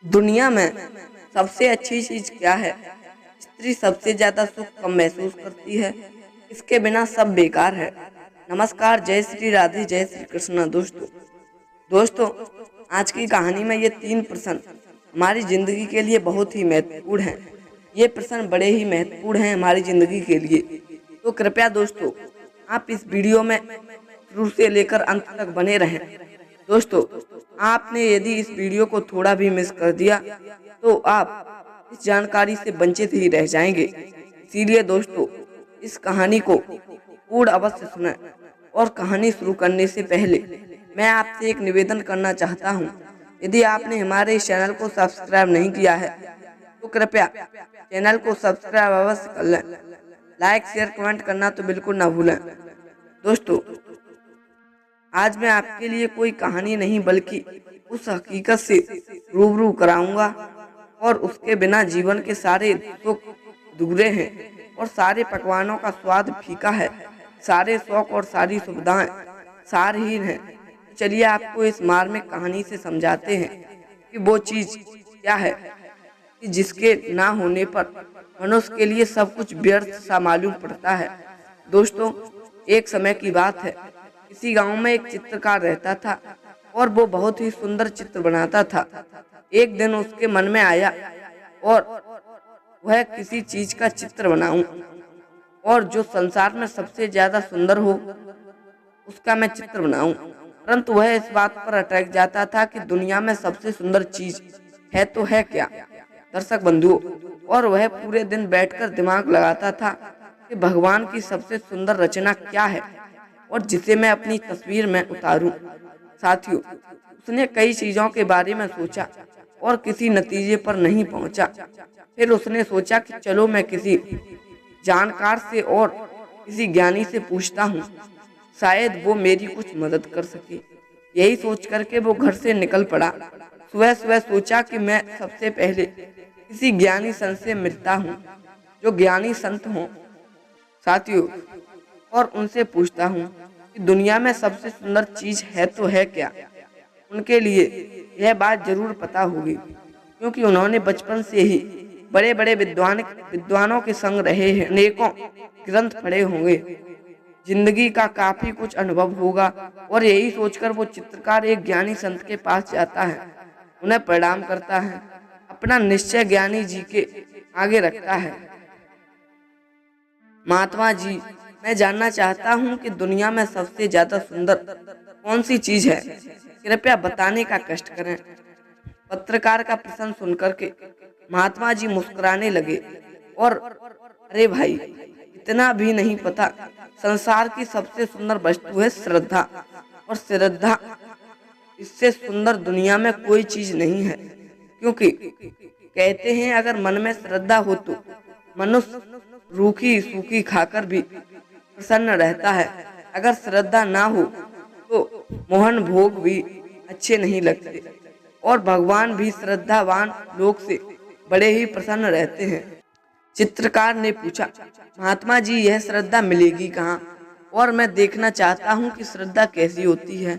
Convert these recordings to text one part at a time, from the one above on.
दुनिया में सबसे अच्छी चीज क्या है? स्त्री सबसे ज्यादा सुख कब महसूस करती है? इसके बिना सब बेकार है। नमस्कार, जय श्री राधे, जय श्री कृष्णा। दोस्तों, आज की कहानी में ये 3 प्रश्न हमारी जिंदगी के लिए बहुत ही महत्वपूर्ण हैं। ये प्रश्न बड़े ही महत्वपूर्ण हैं हमारी जिंदगी के लिए। तो कृपया दोस्तों, आप इस वीडियो में शुरू से लेकर अंत तक बने रहें। दोस्तों, आपने यदि इस वीडियो को थोड़ा भी मिस कर दिया तो आप इस जानकारी से वंचित ही रह जाएंगे। इसीलिए दोस्तों, इस कहानी को पूर्ण अवश्य सुनें। और कहानी शुरू करने से पहले मैं आपसे एक निवेदन करना चाहता हूँ। यदि आपने हमारे इस चैनल को सब्सक्राइब नहीं किया है तो कृपया चैनल को सब्सक्राइब अवश्य कर लें। लाइक, शेयर, कमेंट करना तो बिल्कुल ना भूलें। दोस्तों, आज मैं आपके लिए कोई कहानी नहीं बल्कि उस हकीकत से रूबरू कराऊंगा और उसके बिना जीवन के सारे सुख अधूरे हैं और सारे पकवानों का स्वाद फीका है, सारे शौक और सारी सुविधाएं सारहीन हैं। चलिए आपको इस मार्मिक कहानी से समझाते हैं कि वो चीज क्या है कि जिसके ना होने पर मनुष्य के लिए सब कुछ व्यर्थ सा मालूम पड़ता है। दोस्तों, एक समय की बात है। किसी गांव में एक चित्रकार रहता था और वो बहुत ही सुंदर चित्र बनाता था। एक दिन उसके मन में आया और वह किसी चीज का चित्र बनाऊं और जो संसार में सबसे ज्यादा सुंदर हो उसका मैं चित्र बनाऊं। परंतु वह इस बात पर अटक जाता था कि दुनिया में सबसे सुंदर चीज है तो है क्या, दर्शक बंधुओं। और वह पूरे दिन बैठकर दिमाग लगाता था कि भगवान की सबसे सुंदर रचना क्या है और जिसे मैं अपनी तस्वीर में उतारूं। साथियों, उसने कई चीजों के बारे में सोचा और किसी नतीजे पर नहीं पहुंचा। फिर उसने सोचा कि चलो मैं किसी जानकार से और किसी ज्ञानी से पूछता हूँ, शायद वो मेरी कुछ मदद कर सके। यही सोच करके वो घर से निकल पड़ा। सुबह सुबह सोचा कि मैं सबसे पहले किसी ज्ञानी संत से मिलता हूँ, जो ज्ञानी संत हों साथियों, और उनसे पूछता हूँ कि दुनिया में सबसे सुंदर चीज है तो है क्या। उनके लिए यह बात जरूर पता होगी, क्योंकि उन्होंने बचपन से ही बड़े बड़े विद्वानों के संग रहे हैं, अनेकों ग्रंथ पढ़े होंगे, जिंदगी का काफी कुछ अनुभव होगा। और यही सोचकर वो चित्रकार एक ज्ञानी संत के पास जाता है, उन्हें प्रणाम करता है, अपना निश्चय ज्ञानी जी के आगे रखता है। महात्मा जी, मैं जानना चाहता हूँ कि दुनिया में सबसे ज्यादा सुंदर कौन सी चीज है, कृपया बताने का कष्ट करें। पत्रकार का प्रश्न सुनकर के महात्मा जी मुस्कुराने लगे और अरे भाई, इतना भी नहीं पता, संसार की सबसे सुंदर वस्तु है श्रद्धा, और श्रद्धा इससे सुंदर दुनिया में कोई चीज नहीं है। क्योंकि कहते हैं अगर मन में श्रद्धा हो तो मनुष्य रूखी सूखी खाकर भी प्रसन्न रहता है। अगर श्रद्धा ना हो तो मोहन भोग भी अच्छे नहीं लगते और भगवान भी श्रद्धावान लोग से बड़े ही प्रसन्न रहते हैं। चित्रकार ने पूछा, महात्मा जी, यह श्रद्धा मिलेगी कहाँ, और मैं देखना चाहता हूँ कि श्रद्धा कैसी होती है,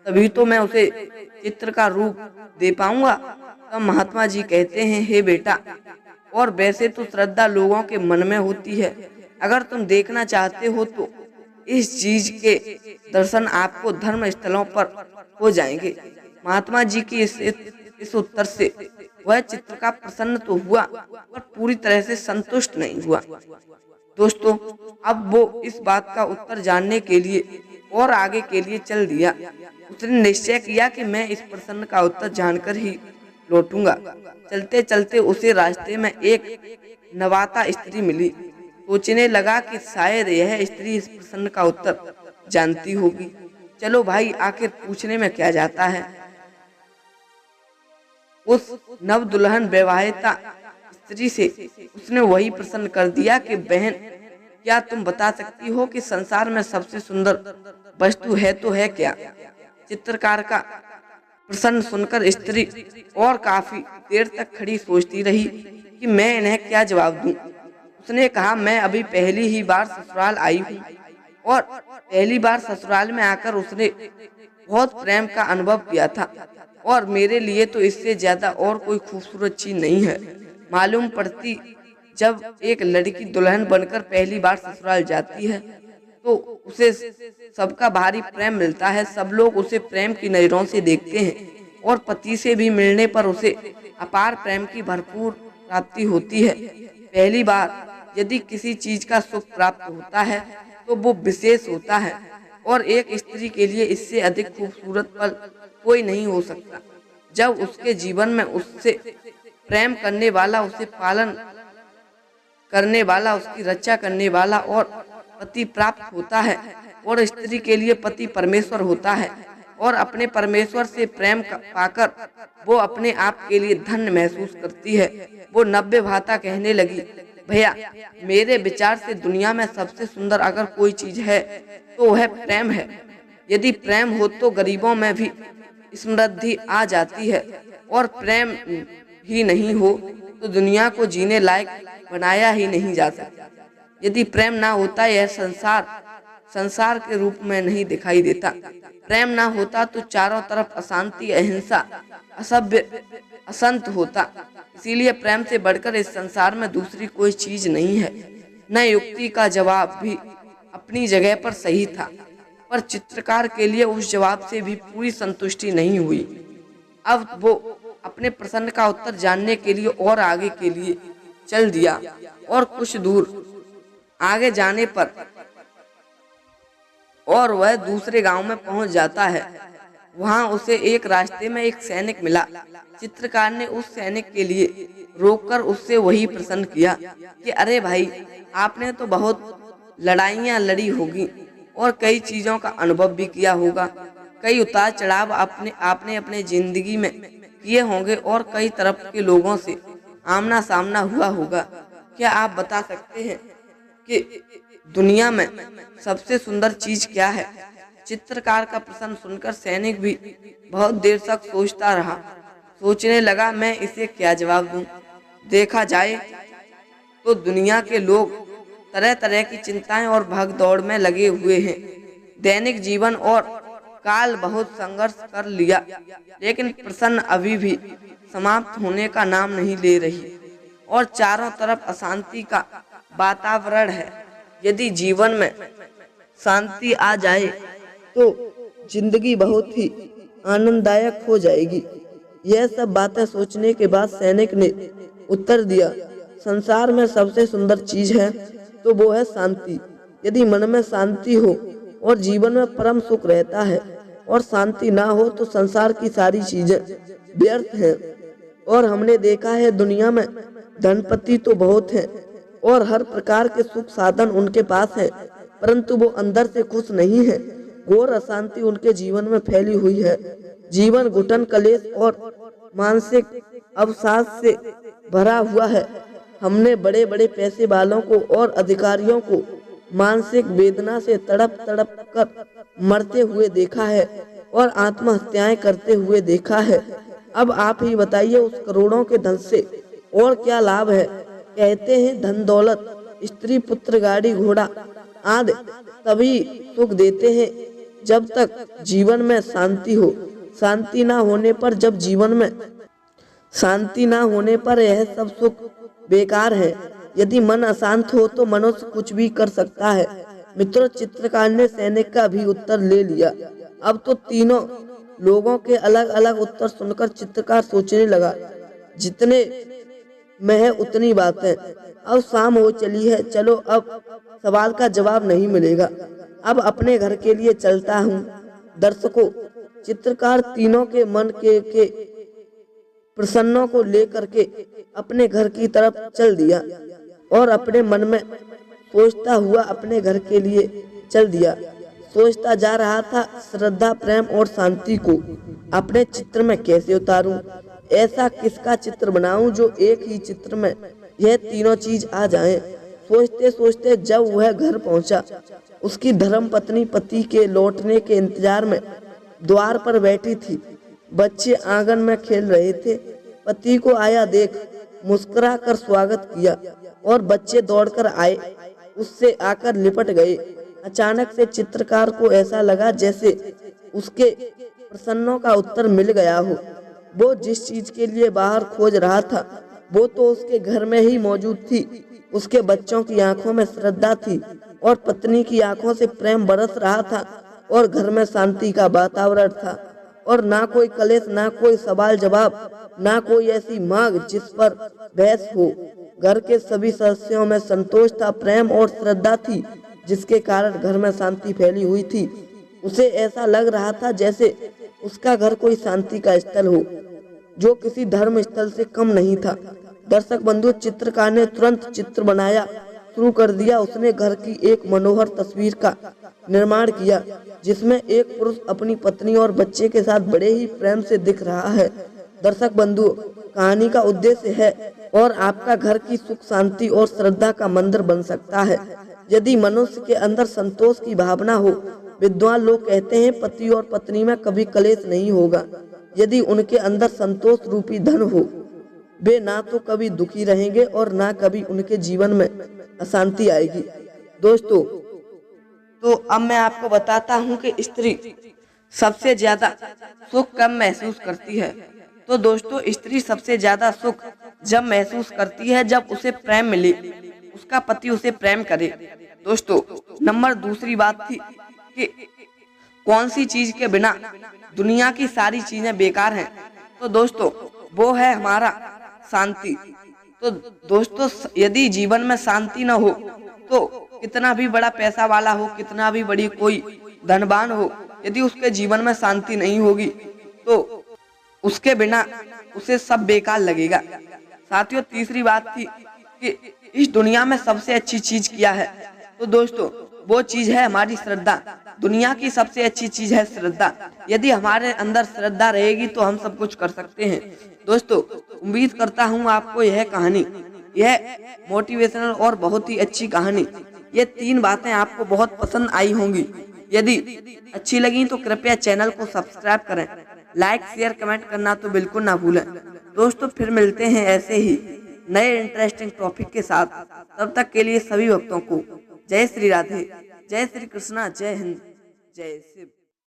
तभी तो मैं उसे चित्र का रूप दे पाऊंगा। तब महात्मा जी कहते हैं, हे बेटा, और वैसे तो श्रद्धा लोगों के मन में होती है। अगर तुम देखना चाहते हो तो इस चीज के दर्शन आपको धर्म स्थलों पर हो जाएंगे। महात्मा जी की इस उत्तर से वह चित्रकार प्रसन्न तो हुआ पर पूरी तरह से संतुष्ट नहीं हुआ। दोस्तों, अब वो इस बात का उत्तर जानने के लिए और आगे के लिए चल दिया। उसने निश्चय किया कि मैं इस प्रश्न का उत्तर जानकर ही लौटूंगा। चलते चलते उसे रास्ते में एक नवाता स्त्री मिली। सोचने लगा कि शायद यह स्त्री इस प्रश्न का उत्तर जानती होगी। चलो भाई, आखिर पूछने में क्या जाता है। उस नव दुल्हन विवाहिता स्त्री से उसने वही प्रश्न कर दिया कि बहन, क्या तुम बता सकती हो कि संसार में सबसे सुंदर वस्तु है तो है क्या। चित्रकार का प्रश्न सुनकर स्त्री और काफी देर तक खड़ी सोचती रही कि मैं इन्हें क्या जवाब दूं। उसने कहा, मैं अभी पहली ही बार ससुराल आई हूँ और पहली बार ससुराल में आकर उसने बहुत प्रेम का अनुभव किया था और मेरे लिए तो इससे ज्यादा और कोई खूबसूरत चीज नहीं है। मालूम पड़ती जब एक लड़की दुल्हन बनकर पहली बार ससुराल जाती है तो उसे सबका भारी प्रेम मिलता है। सब लोग उसे प्रेम की नजरों से देखते हैं और पति से भी मिलने पर उसे अपार प्रेम की भरपूर प्राप्ति होती है। पहली बार यदि किसी चीज का सुख प्राप्त होता है तो वो विशेष होता है और एक स्त्री के लिए इससे अधिक खूबसूरत पल कोई नहीं हो सकता। जब उसके जीवन में उससे प्रेम करने वाला, उसे पालन करने वाला, उसकी रक्षा करने वाला और पति प्राप्त होता है और स्त्री के लिए पति परमेश्वर होता है और अपने परमेश्वर से प्रेम पाकर वो अपने आप के लिए धन्य महसूस करती है। वो नव्य भाता कहने लगी, भैया मेरे विचार से दुनिया में सबसे सुंदर अगर कोई चीज है तो वह प्रेम है। यदि प्रेम हो तो गरीबों में भी समृद्धि आ जाती है और प्रेम ही नहीं हो तो दुनिया को जीने लायक बनाया ही नहीं जा सकता। यदि प्रेम ना होता यह संसार के रूप में नहीं दिखाई देता। प्रेम ना होता तो चारों तरफ अशांति, अहिंसा, असभ्य, असंत होता। इसीलिए प्रेम से बढ़कर इस संसार में दूसरी कोई चीज नहीं है। न युक्ति का जवाब भी अपनी जगह पर सही था, पर चित्रकार के लिए उस जवाब से भी पूरी संतुष्टि नहीं हुई। अब वो अपने प्रश्न का उत्तर जानने के लिए और आगे के लिए चल दिया और कुछ दूर आगे जाने पर और वह दूसरे गांव में पहुंच जाता है। वहां उसे एक रास्ते में एक सैनिक मिला। चित्रकार ने उस सैनिक के लिए रोककर उससे वही प्रश्न किया कि अरे भाई, आपने तो बहुत लड़ाइयां लड़ी होगी और कई चीजों का अनुभव भी किया होगा। कई उतार चढ़ाव आपने अपने जिंदगी में किए होंगे और कई तरफ के लोगों से आमना सामना हुआ होगा। क्या आप बता सकते हैं कि दुनिया में सबसे सुंदर चीज क्या है? चित्रकार का प्रश्न सुनकर सैनिक भी बहुत देर तक सोचता रहा। सोचने लगा, मैं इसे क्या जवाब दूं? देखा जाए तो दुनिया के लोग तरह तरह की चिंताएं और भाग दौड़ में लगे हुए हैं। दैनिक जीवन और काल बहुत संघर्ष कर लिया, लेकिन प्रश्न अभी भी समाप्त होने का नाम नहीं ले रही और चारों तरफ अशांति का वातावरण है। यदि जीवन में शांति आ जाए तो जिंदगी बहुत ही आनंददायक हो जाएगी। यह सब बातें सोचने के बाद सैनिक ने उत्तर दिया, संसार में सबसे सुंदर चीज है तो वो है शांति। यदि मन में शांति हो और जीवन में परम सुख रहता है और शांति ना हो तो संसार की सारी चीजें व्यर्थ हैं। और हमने देखा है दुनिया में धनपति तो बहुत हैं और हर प्रकार के सुख साधन उनके पास है, परंतु वो अंदर से खुश नहीं है। घोर अशांति उनके जीवन में फैली हुई है। जीवन घुटन, कलेश और मानसिक अवसाद से भरा हुआ है। हमने बड़े बड़े पैसे वालों को और अधिकारियों को मानसिक वेदना से तड़प तड़प कर मरते हुए देखा है और आत्महत्याएं करते हुए देखा है। अब आप ही बताइए, उस करोड़ों के धन से और क्या लाभ है? कहते हैं धन दौलत, स्त्री, पुत्र, गाड़ी, घोड़ा आदि तभी सुख देते हैं जब तक जीवन में शांति हो। शांति ना होने पर, जब जीवन में शांति ना होने पर यह सब सुख बेकार है। यदि मन अशांत हो तो मनुष्य कुछ भी कर सकता है। मित्रों, चित्रकार ने सैनिक का भी उत्तर ले लिया। अब तो तीनों लोगों के अलग अलग उत्तर सुनकर चित्रकार सोचने लगा, जितने में है उतनी बातें। अब शाम हो चली है, चलो अब सवाल का जवाब नहीं मिलेगा, अब अपने घर के लिए चलता हूँ। दर्शकों, चित्रकार तीनों के मन के प्रसन्नों को लेकर के अपने घर की तरफ चल दिया और अपने मन में सोचता हुआ अपने घर के लिए चल दिया। सोचता जा रहा था, श्रद्धा, प्रेम और शांति को अपने चित्र में कैसे उतारूं? ऐसा किसका चित्र बनाऊं जो एक ही चित्र में यह तीनों चीज आ जाएं? सोचते सोचते जब वह घर पहुंचा, उसकी धर्म पत्नी पति के लौटने के इंतजार में द्वार पर बैठी थी। बच्चे आंगन में खेल रहे थे। पति को आया देख मुस्कुरा कर स्वागत किया और बच्चे दौड़कर आए, उससे आकर लिपट गए। अचानक से चित्रकार को ऐसा लगा जैसे उसके प्रश्नों का उत्तर मिल गया हो। वो जिस चीज के लिए बाहर खोज रहा था वो तो उसके घर में ही मौजूद थी। उसके बच्चों की आंखों में श्रद्धा थी और पत्नी की आंखों से प्रेम बरस रहा था और घर में शांति का वातावरण था और ना कोई कलेश, ना कोई सवाल जवाब, ना कोई ऐसी मांग जिस पर बहस हो। घर के सभी सदस्यों में संतोष था, प्रेम और श्रद्धा थी, जिसके कारण घर में शांति फैली हुई थी। उसे ऐसा लग रहा था जैसे उसका घर कोई शांति का स्थल हो, जो किसी धर्म स्थल से कम नहीं था। दर्शक बंधु, चित्रकार ने तुरंत चित्र बनाया शुरू कर दिया। उसने घर की एक मनोहर तस्वीर का निर्माण किया जिसमें एक पुरुष अपनी पत्नी और बच्चे के साथ बड़े ही प्रेम से दिख रहा है। दर्शक बंधु, कहानी का उद्देश्य है और आपका घर की सुख शांति और श्रद्धा का मंदिर बन सकता है यदि मनुष्य के अंदर संतोष की भावना हो। विद्वान लोग कहते हैं पति और पत्नी में कभी कलेश नहीं होगा यदि उनके अंदर संतोष रूपी धन हो। वे ना तो कभी दुखी रहेंगे और ना कभी उनके जीवन में अशांति आएगी। दोस्तों, तो अब मैं आपको बताता हूँ कि स्त्री सबसे ज्यादा सुख कब महसूस करती है। तो दोस्तों, स्त्री सबसे ज्यादा सुख जब महसूस करती है जब उसे प्रेम मिले, उसका पति उसे प्रेम करे। दोस्तों, नंबर दूसरी बात थी कि कौन सी चीज के बिना दुनिया की सारी चीजें बेकार हैं। तो दोस्तों, वो है हमारा शांति। तो दोस्तों, यदि जीवन में शांति न हो तो कितना भी बड़ा पैसा वाला हो, कितना भी बड़ी कोई धनवान हो, यदि उसके जीवन में शांति नहीं होगी तो उसके बिना उसे सब बेकार लगेगा। साथियों, तीसरी बात थी कि इस दुनिया में सबसे अच्छी चीज क्या है। तो दोस्तों, वो चीज है हमारी श्रद्धा। दुनिया की सबसे अच्छी चीज है श्रद्धा। यदि हमारे अंदर श्रद्धा रहेगी तो हम सब कुछ कर सकते हैं। दोस्तों, उम्मीद करता हूँ आपको यह कहानी, यह मोटिवेशनल और बहुत ही अच्छी कहानी, ये 3 बातें आपको बहुत पसंद आई होंगी। यदि अच्छी लगी तो कृपया चैनल को सब्सक्राइब करें, लाइक शेयर कमेंट करना तो बिल्कुल ना भूलें। दोस्तों, फिर मिलते हैं ऐसे ही नए इंटरेस्टिंग टॉपिक के साथ। तब तक के लिए सभी भक्तों को जय श्री राधे, जय श्री कृष्णा, जय हिंद, जय शिव।